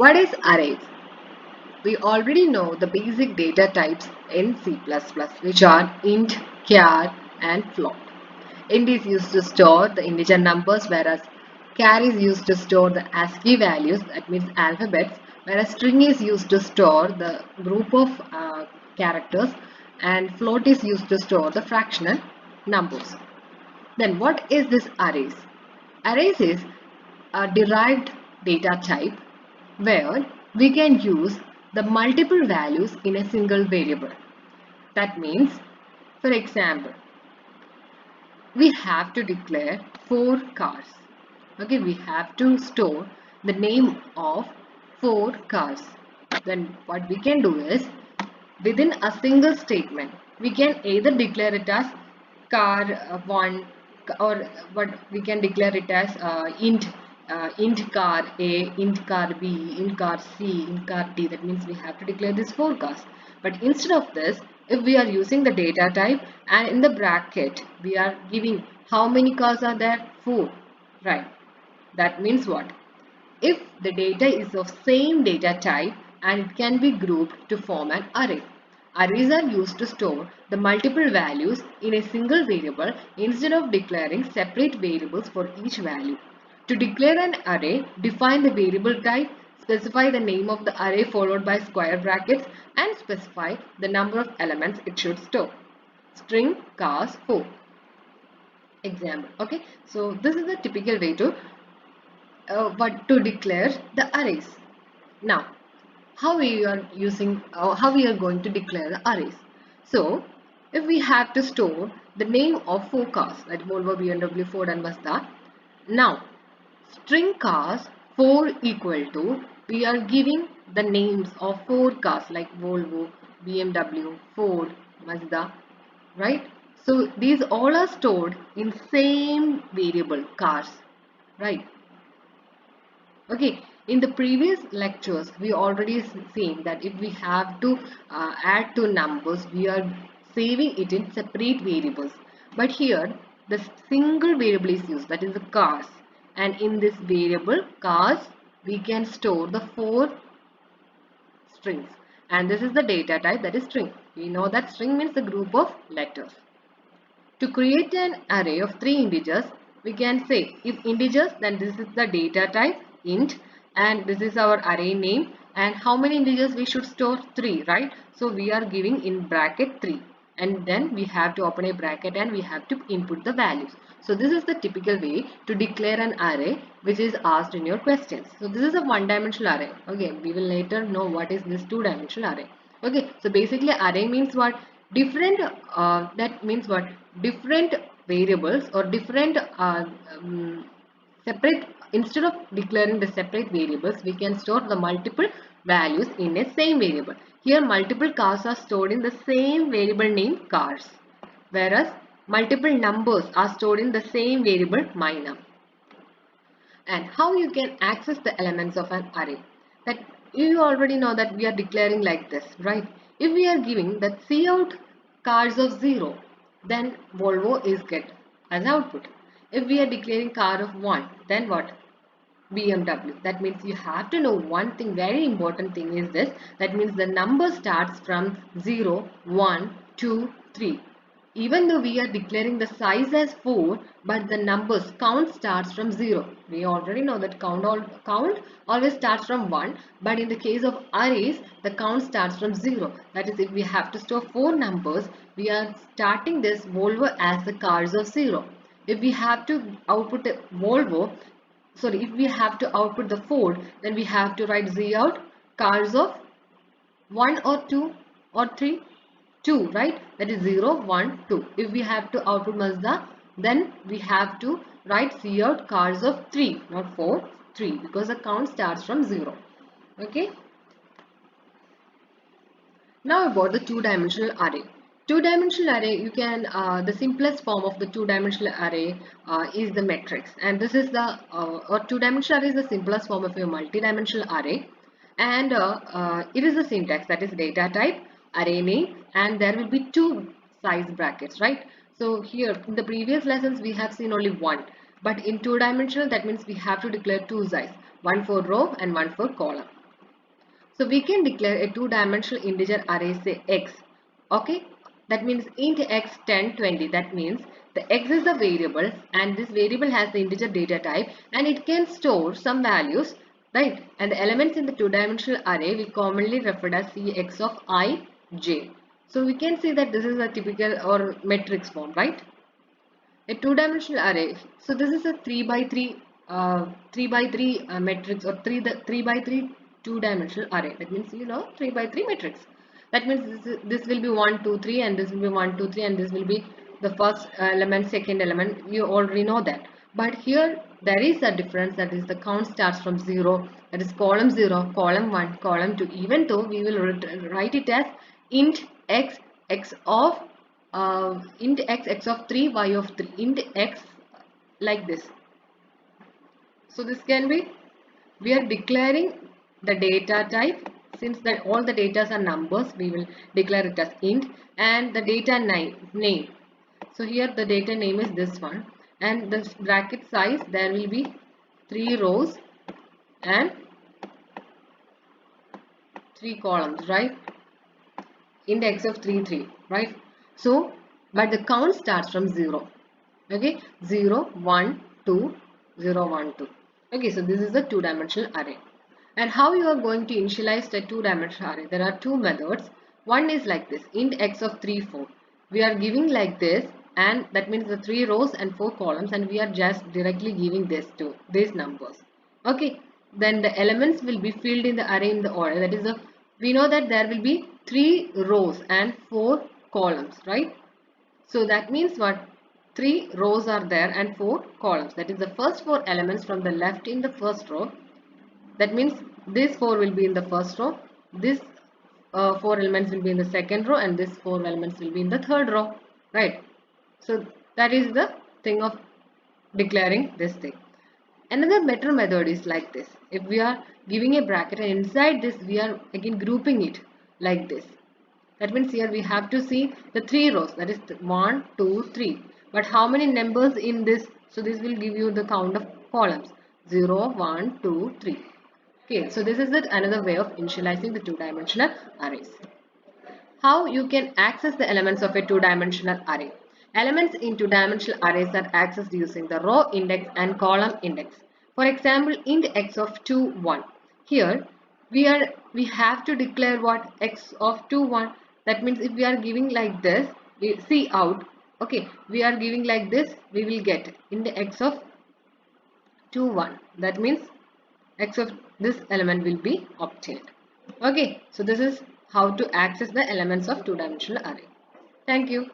What is arrays? We already know the basic data types in C++, which are int, char, and float. Int is used to store the integer numbers, whereas char is used to store the ASCII values, that means alphabets, whereas string is used to store the group of characters, and float is used to store the fractional numbers. Then what is this arrays? Arrays is a derived data type where we can use the multiple values in a single variable. That means, for example, we have to declare 4 cars. Okay, we have to store the name of 4 cars. Then what we can do is, within a single statement, we can either declare it as car 1, or what we can declare it as int car A, int car B, int car C, int car D. That means we have to declare this 4 cars. But instead of this, if we are using the data type and in the bracket we are giving how many cars are there? 4. Right. That means what? If the data is of same data type and it can be grouped to form an array. Arrays are used to store the multiple values in a single variable instead of declaring separate variables for each value. To declare an array, define the variable type, specify the name of the array followed by square brackets, and specify the number of elements it should store. String cars 4. Example. Okay, so this is the typical way to declare the arrays. Now, how we are how we are going to declare the arrays? So, if we have to store the name of 4 cars, like Volvo, BMW, Ford, and Mazda. Now, string cars 4 equal to, we are giving the names of 4 cars like Volvo, BMW, Ford, Mazda, right? So these all are stored in same variable cars, right? Okay, in the previous lectures, we already seen that if we have to add two numbers, we are saving it in separate variables. But here, the single variable is used, that is the cars. And in this variable, cars, we can store the 4 strings. And this is the data type, that is string. We know that string means the group of letters. To create an array of 3 integers, we can say if integers, then this is the data type int, and this is our array name, and how many integers we should store? 3, right? So we are giving in bracket 3, and then we have to open a bracket and we have to input the values. So this is the typical way to declare an array which is asked in your questions. So this is a one-dimensional array. Okay, we will later know what is this two-dimensional array. Okay, so basically array means what? Different, that means what? Different variables or different separate, instead of declaring the separate variables, we can store the multiple values in a same variable. Here multiple cars are stored in the same variable named cars, whereas multiple numbers are stored in the same variable mynum. And how you can access the elements of an array? That you already know that we are declaring like this, right? If we are giving that cout cars of 0, then Volvo is get as output. If we are declaring car of 1, then what? BMW. That means you have to know one thing, very important thing is this. That means the number starts from 0, 1, 2, 3. Even though we are declaring the size as 4, but the numbers count starts from 0. We already know that count always starts from 1, but in the case of arrays, the count starts from 0. That is, if we have to store 4 numbers, we are starting this Volvo as the cars of 0. If we have to output a Volvo, sorry, if we have to output the Ford, then we have to write Z out cars of 1 or 2 or 3. 2, right? That is 0, 1, 2. If we have to output Mazda, then we have to write C out cars of 3, not 4, 3, because the count starts from 0. Okay. Now about the two-dimensional array. Two-dimensional array, you can, the simplest form of the two-dimensional array is the matrix. And this is the, or two-dimensional array is the simplest form of a multi-dimensional array. And it is the syntax, that is data type, array name, and there will be 2 size brackets, right? So here in the previous lessons we have seen only 1, but in two-dimensional that means we have to declare 2 size, one for row and one for column. So we can declare a two-dimensional integer array, say x. Okay, that means int x 10, 20. That means the x is the variable and this variable has the integer data type and it can store some values, right? And the elements in the two-dimensional array we commonly referred as cx of I, j. So we can see that this is a typical or matrix form, right? A two-dimensional array. So this is a 3 by 3 matrix, or 3 by 3 two-dimensional array. That means 3 by 3 matrix. That means this will be 1 2 3 and this will be 1 2 3 and this will be the first element, second element. You already know that. But here there is a difference, that is the count starts from 0, that is column 0, column 1, column 2, even though we will write it as int x, x of int x, x of 3, y of 3, int x, like this. So this can be, we are declaring the data type. Since that all the data are numbers, we will declare it as int, and the data name. So here the data name is this one, and the bracket size, there will be 3 rows and 3 columns, right? Index of 3 3, right? So but the count starts from 0. Okay, 0 1 2 0 1 2. Okay, so this is the two-dimensional array. And how you are going to initialize the two-dimensional array? There are two methods. One is like this, int x of 3 4. We are giving like this, and that means the 3 rows and 4 columns, and we are just directly giving this to these numbers. Okay, then the elements will be filled in the array in the order. That is the, we know that there will be 3 rows and 4 columns, right? So that means what? 3 rows are there and 4 columns. That is the first 4 elements from the left in the first row. That means this 4 will be in the first row. This 4 elements will be in the second row, and this 4 elements will be in the third row. Right. So that is the thing of declaring this thing. Another better method is like this. If we are giving a bracket and inside this we are again grouping it like this. That means here we have to see the 3 rows, that is 1 2 3. But how many numbers in this? So this will give you the count of columns, 0 1 2 3. Okay, so this is another way of initializing the two-dimensional arrays. How you can access the elements of a two-dimensional array? Elements in two-dimensional arrays are accessed using the row index and column index. For example, int x of 2 1. Here we have to declare what? X of 2 1. That means if we are giving like this, we see out. Okay, we are giving like this, we will get int x of 2 1. That means x of this element will be obtained. Okay, so this is how to access the elements of two-dimensional array. Thank you.